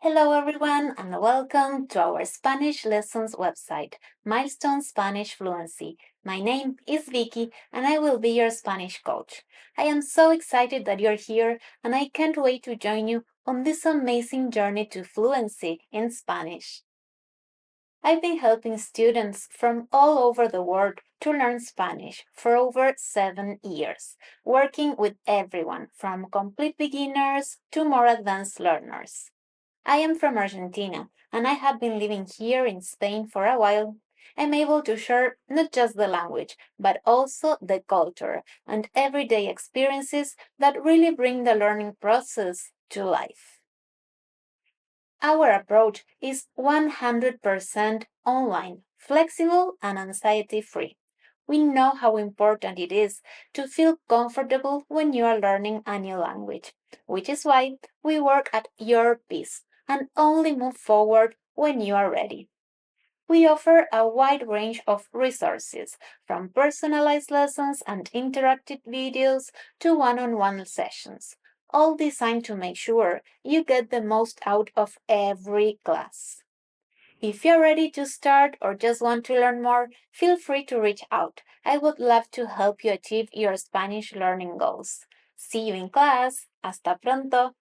Hello, everyone, and welcome to our Spanish lessons website, Milestone Spanish Fluency. My name is Vicky, and I will be your Spanish coach. I am so excited that you're here, and I can't wait to join you on this amazing journey to fluency in Spanish. I've been helping students from all over the world to learn Spanish for over 7 years, working with everyone from complete beginners to more advanced learners. I am from Argentina and I have been living here in Spain for a while. I'm able to share not just the language, but also the culture and everyday experiences that really bring the learning process to life. Our approach is 100% online, flexible, and anxiety free. We know how important it is to feel comfortable when you are learning a new language, which is why we work at your pace and only move forward when you are ready. We offer a wide range of resources, from personalized lessons and interactive videos to one on one sessions, all designed to make sure you get the most out of every class. If you're ready to start or just want to learn more, feel free to reach out. I would love to help you achieve your Spanish learning goals. See you in class. Hasta pronto.